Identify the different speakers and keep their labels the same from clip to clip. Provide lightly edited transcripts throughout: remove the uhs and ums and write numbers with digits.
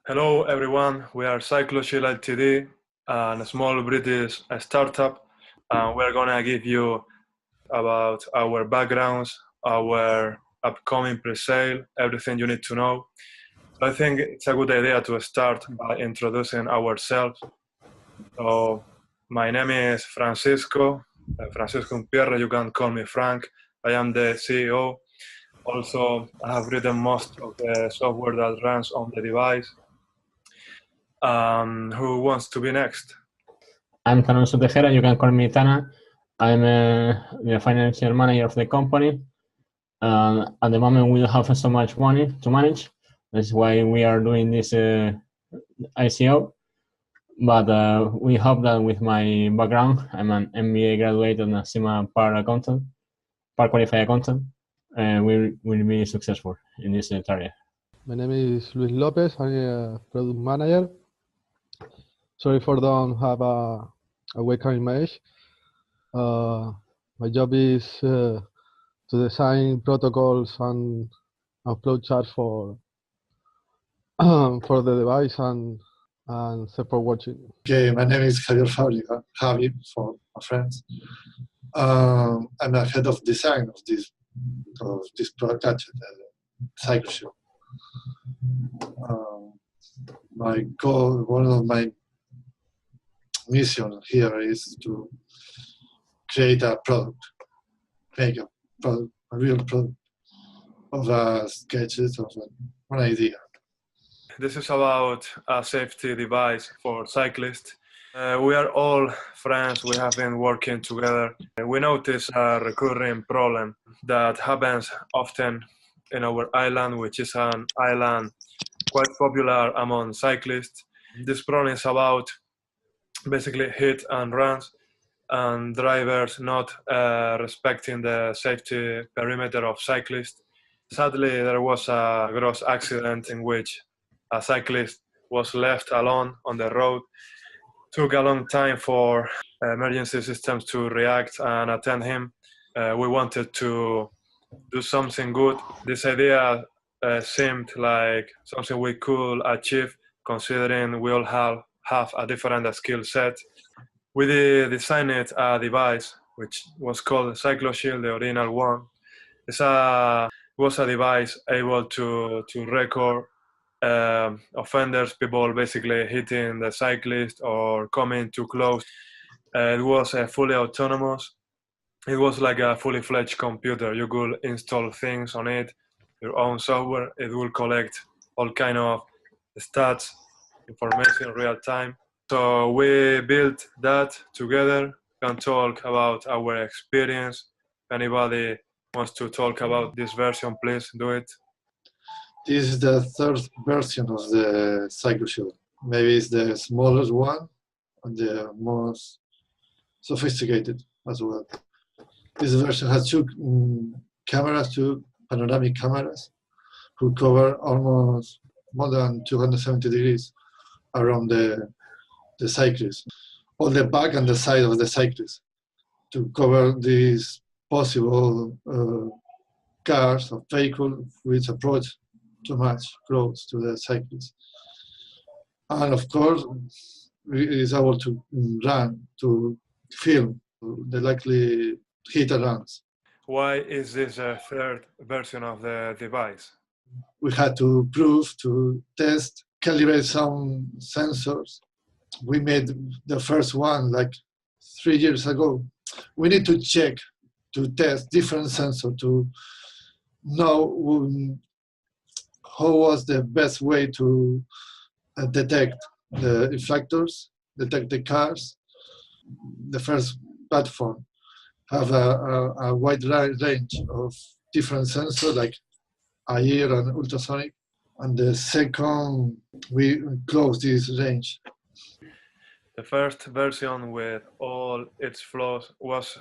Speaker 1: Hello everyone, we are CycloShield Ltd, a small British startup. We're gonna give you about our backgrounds, our upcoming pre-sale, everything you need to know. So I think it's a good idea to start by introducing ourselves. So my name is Francisco Pierre, you can call me Frank. I am the CEO. Also, I have written most of the software that runs on the device. Who wants to be next?
Speaker 2: I'm Alonso Tejera, you can call me Tana. I'm the financial manager of the company. At the moment, we don't have so much money to manage. That's why we are doing this ICO. But we hope that with my background, I'm an MBA graduate and a CIMA part qualified accountant, we will be successful in this area.
Speaker 3: My name is Luis Lopez. I'm a product manager. Sorry for don't have a webcam image. My job is to design protocols and upload charts for the device and support watching.
Speaker 4: Okay, my name is Javier Fabrica, Javi for my friends. I'm the head of design of this product gadget, CycloShield. My goal, one of my mission here is to create a product, make a product, a real product of a sketches of an idea.
Speaker 1: This is about a safety device for cyclists. We are all friends, we have been working together. We notice a recurring problem that happens often in our island, which is an island quite popular among cyclists. This problem is about basically hit and runs and drivers not respecting the safety perimeter of cyclists. Sadly, there was a gross accident in which a cyclist was left alone on the road. Took a long time for emergency systems to react and attend him. We wanted to do something good. This idea seemed like something we could achieve, considering we all have a different skill set. We designed a device which was called CycloShield, the original one. It was a device able to record offenders, people basically hitting the cyclist or coming too close. It was fully autonomous. It was like a fully fledged computer. You could install things on it, your own software. It will collect all kind of stats, information in real time. So we built that together. We can talk about our experience. If anybody wants to talk about this version, please do it.
Speaker 4: This is the third version of the CycloShield. Maybe it's the smallest one and the most sophisticated as well. This version has two panoramic cameras, who cover almost more than 270 degrees around the cyclist, on the back and the side of the cyclist, to cover these possible cars or vehicles which approach too much close to the cyclist. And of course, it is able to run, to film the likely hit and runs.
Speaker 1: Why is this a third version of the device?
Speaker 4: We had to prove, to test, calibrate some sensors. We made the first one like 3 years ago. We need to check, to test different sensors to know how was the best way to detect the infractors, detect the cars. The first platform have a wide range of different sensors like air and ultrasonic. And the second, we closed this range.
Speaker 1: The first version with all its flaws was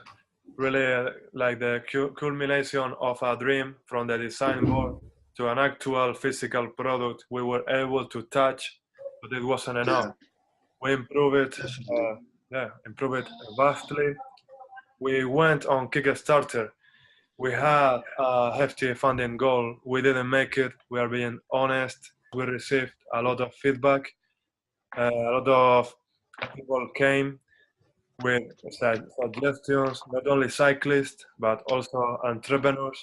Speaker 1: really like the culmination of a dream from the design board to an actual physical product we were able to touch, but it wasn't enough. We improved it vastly. We went on Kickstarter. We had a hefty funding goal. We didn't make it. We are being honest. We received a lot of feedback. A lot of people came with suggestions, not only cyclists, but also entrepreneurs.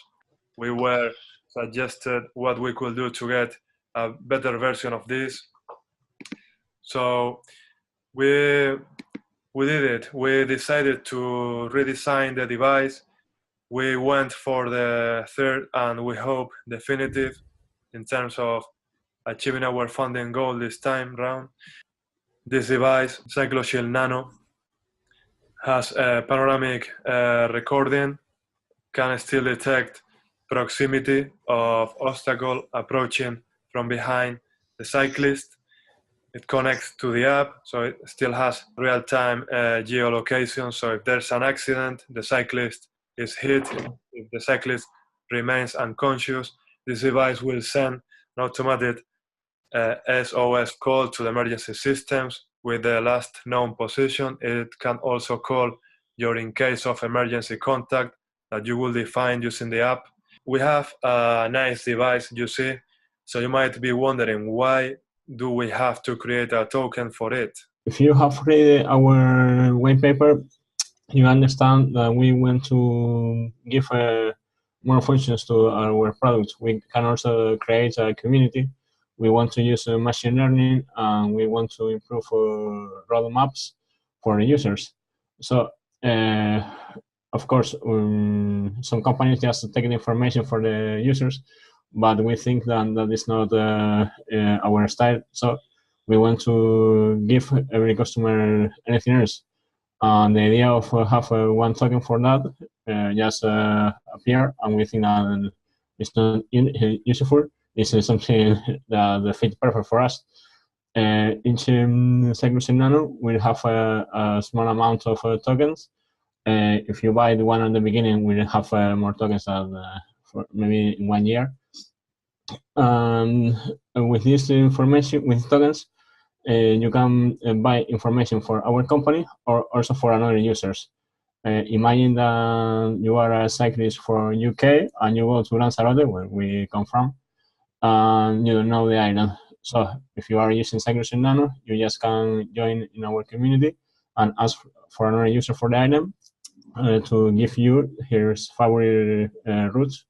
Speaker 1: We were suggested what we could do to get a better version of this. So we did it. We decided to redesign the device. We went for the third and we hope definitive in terms of achieving our funding goal this time round. This device, CycloShield Nano, has a panoramic recording, can still detect proximity of obstacle approaching from behind the cyclist. It connects to the app, so it still has real-time geolocation. So if there's an accident, the cyclist is hit. If the cyclist remains unconscious, this device will send an automatic SOS call to the emergency systems with the last known position. It can also call your in case of emergency contact that you will define using the app. We have a nice device, you see, so you might be wondering, why do we have to create a token for it?
Speaker 2: If you have read our white paper, you understand that we want to give more functions to our products. We can also create a community. We want to use machine learning, and we want to improve roadmaps for the users. So, of course, some companies just take the information for the users, but we think that is not our style. So we want to give every customer anything else. And the idea of have one token for that just appear, and we think that it's not useful. This is something that fits perfect for us. Each CycloShield Nano will have a small amount of tokens. If you buy the one at the beginning, we'll have more tokens for maybe in 1 year. And with this information, with tokens, you can buy information for our company or also for another users. Imagine that you are a cyclist for UK and you go to Lanzarote, where we come from, and you don't know the island. So if you are using CycloShield Nano, you just can join in our community and ask for another user for the item to give you his favorite routes.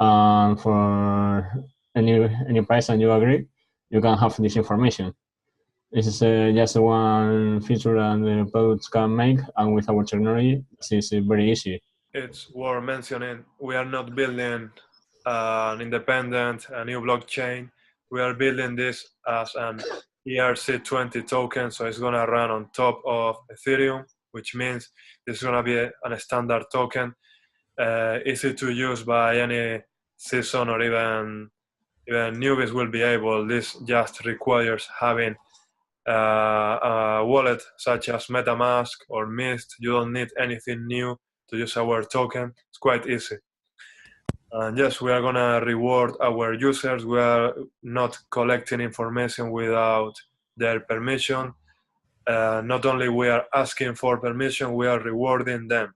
Speaker 2: And for any price that you agree, you can have this information. This is just one feature that the products can make, and with our technology, this is very easy.
Speaker 1: It's worth mentioning, we are not building an independent, a new blockchain. We are building this as an ERC20 token, so it's going to run on top of Ethereum, which means it's going to be a standard token, easy to use by any season or even newbies will be able. This just requires having a wallet such as MetaMask or Mist. You don't need anything new to use our token. It's quite easy. And yes, we are gonna reward our users. We are not collecting information without their permission. Not only we are asking for permission, we are rewarding them.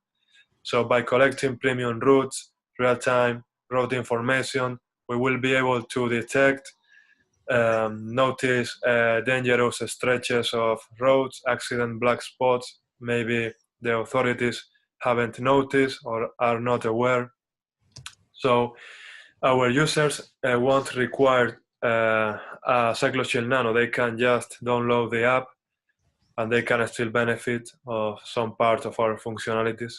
Speaker 1: So by collecting premium routes, real-time route information, we will be able to detect, notice dangerous stretches of roads, accident black spots, maybe the authorities haven't noticed or are not aware. So our users won't require a CycloShield Nano. They can just download the app and they can still benefit of some part of our functionalities.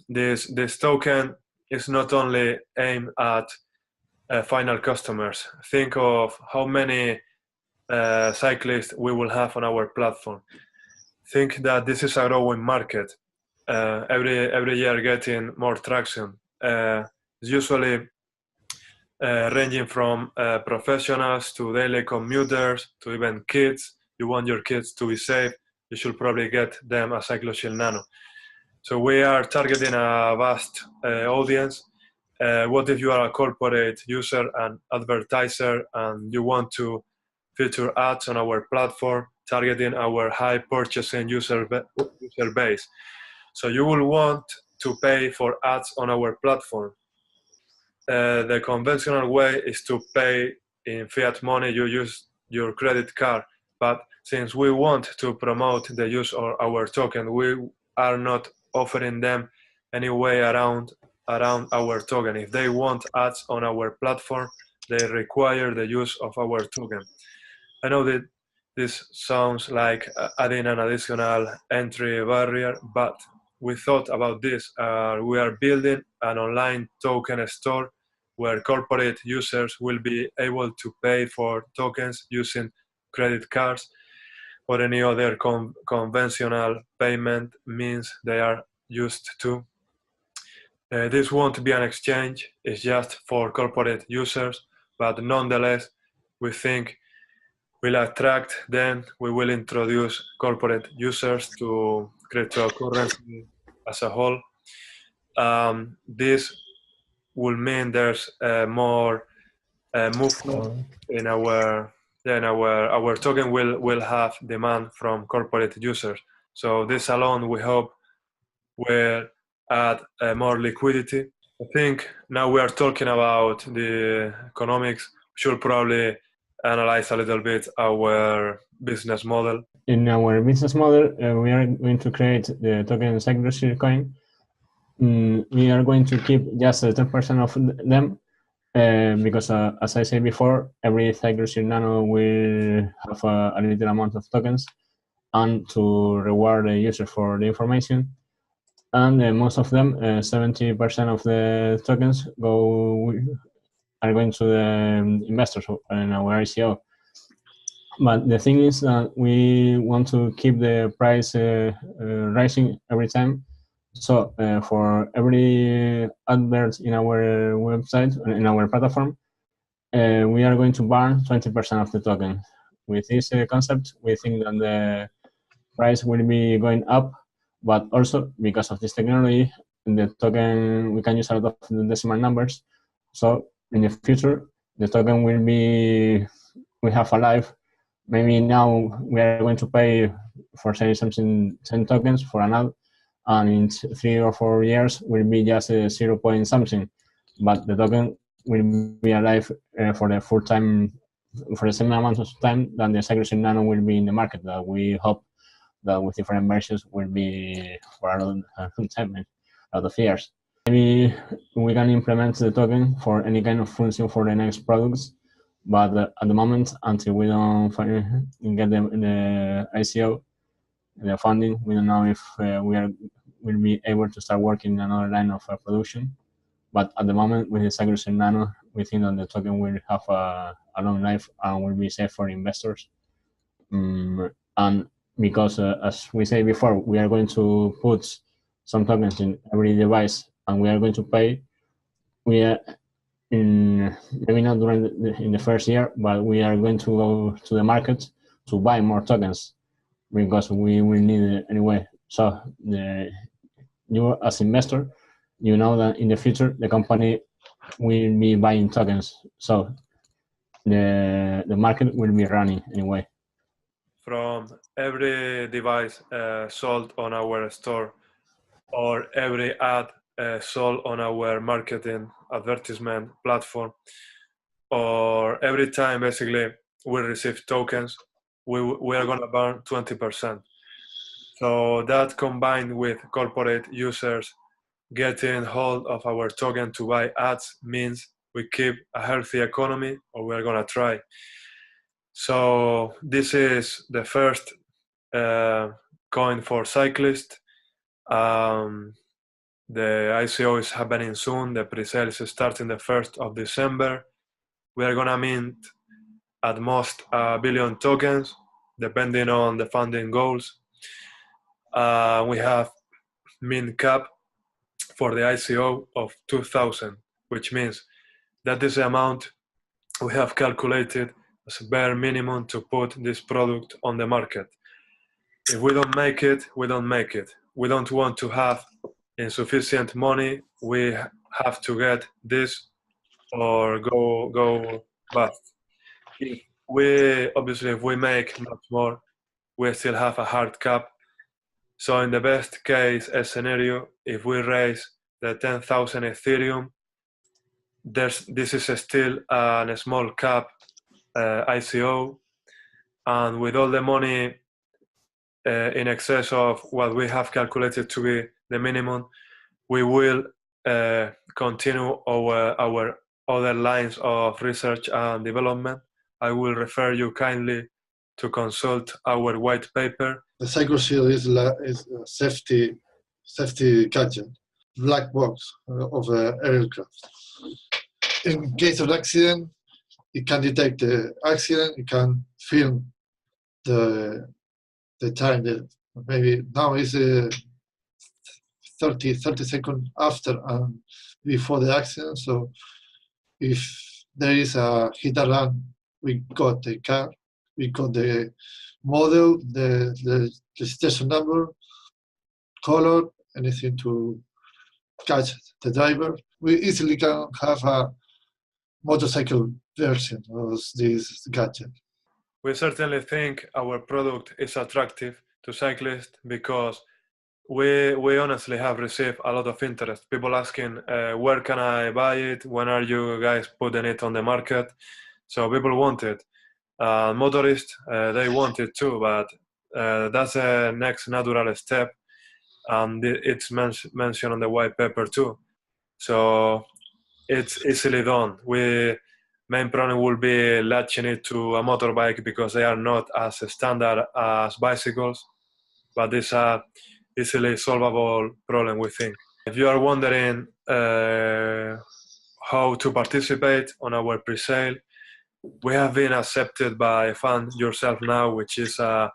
Speaker 1: This token is not only aimed at final customers. Think of how many cyclists we will have on our platform. Think that this is a growing market. Every year getting more traction. Usually ranging from professionals to daily commuters to even kids. You want your kids to be safe, you should probably get them a CycloShield Nano. So we are targeting a vast audience. What if you are a corporate user and advertiser and you want to feature ads on our platform targeting our high purchasing user base? So you will want to pay for ads on our platform. the conventional way is to pay in fiat money. You use your credit card, but since we want to promote the use of our token, we are not offering them any way around our token. If they want ads on our platform, they require the use of our token. I know that this sounds like adding an additional entry barrier, but we thought about this. We are building an online token store where corporate users will be able to pay for tokens using credit cards or any other conventional payment means they are used to. This won't be an exchange, it's just for corporate users, but nonetheless, we think will attract them. We will introduce corporate users to cryptocurrency as a whole. This will mean there's more movement in our token will have demand from corporate users. So this alone, we hope, will add more liquidity. I think now we are talking about the economics. Should probably analyze a little bit our business model.
Speaker 2: In our business model, we are going to create the token CycloShieldCoin. We are going to keep just 10% of them because, as I said before, every CycloShield Nano will have a little amount of tokens, and to reward the user for the information. And most of them, 70% of the tokens are going to the investors in our ICO. But the thing is that we want to keep the price rising every time. So for every advert in our website, in our platform, we are going to burn 20% of the token. With this concept, we think that the price will be going up, but also because of this technology, the token, we can use a lot of the decimal numbers. So in the future, the token will have a life. Maybe now we are going to pay for say something 10 tokens for an ad, and in 3 or 4 years will be just 0 point something, but the token will be alive for the full time, for the same amount of time that the CycloShield Nano will be in the market. That we hope that with different versions will be for a long time, a lot of years. Maybe we can implement the token for any kind of function for the next products, but at the moment, until we don't get the ICO, the funding, we don't know if will be able to start working in another line of production. But at the moment, with the CycloShield Nano, we think that the token will have a long life and will be safe for investors. And because, as we said before, we are going to put some tokens in every device, and we are going to pay. We are maybe not in the first year, but we are going to go to the market to buy more tokens because we will need it anyway. So you as investor, you know that in the future the company will be buying tokens. So the market will be running anyway.
Speaker 1: From every device sold on our store or every ad sold on our marketing advertisement platform, or every time basically we receive tokens, we are going to burn 20%. So that combined with corporate users getting hold of our token to buy ads means we keep a healthy economy, or we're going to try. So this is the first coin for Cyclist. The ICO is happening soon. The pre-sale is starting the 1st of December. We are going to mint at most 1 billion tokens, depending on the funding goals. We have mint cap for the ICO of 2,000, which means that is the amount we have calculated as a bare minimum to put this product on the market. If we don't make it, we don't make it. We don't want to have insufficient money. We have to get this or go bust. If we make much more, we still have a hard cap. So in the best case scenario, if we raise the 10,000 Ethereum, this is still a small cap ICO, and with all the money in excess of what we have calculated to be the minimum, we will continue our other lines of research and development. I will refer you kindly to consult our white paper.
Speaker 4: The CycloShield is a safety gadget, black box of an aircraft. In case of accident, it can detect the accident. It can film the time that maybe now is 30 seconds after and before the accident. So if there is a hit and run, we got the car, we got the model, the registration number, color, anything to catch the driver. We easily can have a motorcycle version of this gadget.
Speaker 1: We certainly think our product is attractive to cyclists because we honestly have received a lot of interest. People asking, where can I buy it? When are you guys putting it on the market? So people want it. Motorists, they want it too, but that's the next natural step. And it's mentioned on the white paper too. So it's easily done. Main problem will be latching it to a motorbike because they are not as standard as bicycles, but it's a easily solvable problem, we think. If you are wondering how to participate on our pre-sale, we have been accepted by Fund Yourself Now, which is a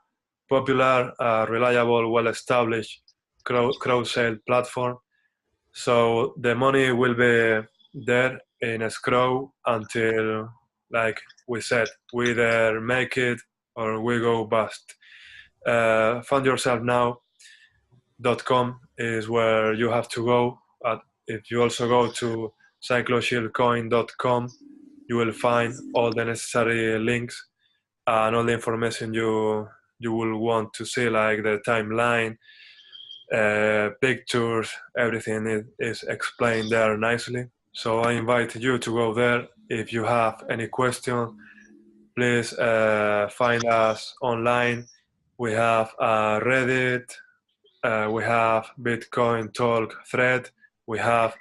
Speaker 1: popular, reliable, well-established crowd-sale platform. So the money will be there in escrow until, like we said, we either make it or we go bust. Fundyourselfnow.com is where you have to go. If you also go to CycloShieldCoin.com, you will find all the necessary links and all the information you will want to see, like the timeline, pictures, everything is explained there nicely. So I invite you to go there. If you have any question, please find us online. We have Reddit, we have Bitcoin Talk thread, we have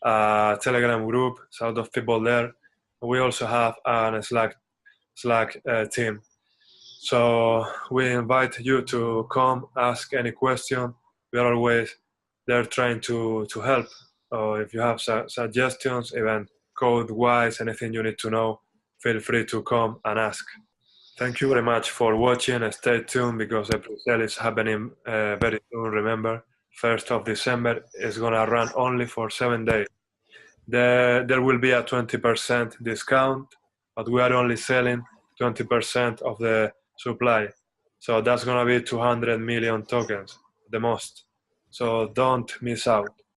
Speaker 1: a Telegram group, so a lot of people there. We also have a Slack team. So we invite you to come, ask any question. We are always there trying to help. If you have suggestions, even code-wise, anything you need to know, feel free to come and ask. Thank you very much for watching, and stay tuned because the pre-sale is happening very soon. Remember, 1st of December is gonna run only for 7 days. There will be a 20% discount, but we are only selling 20% of the supply. So that's gonna be 200 million tokens, the most. So don't miss out.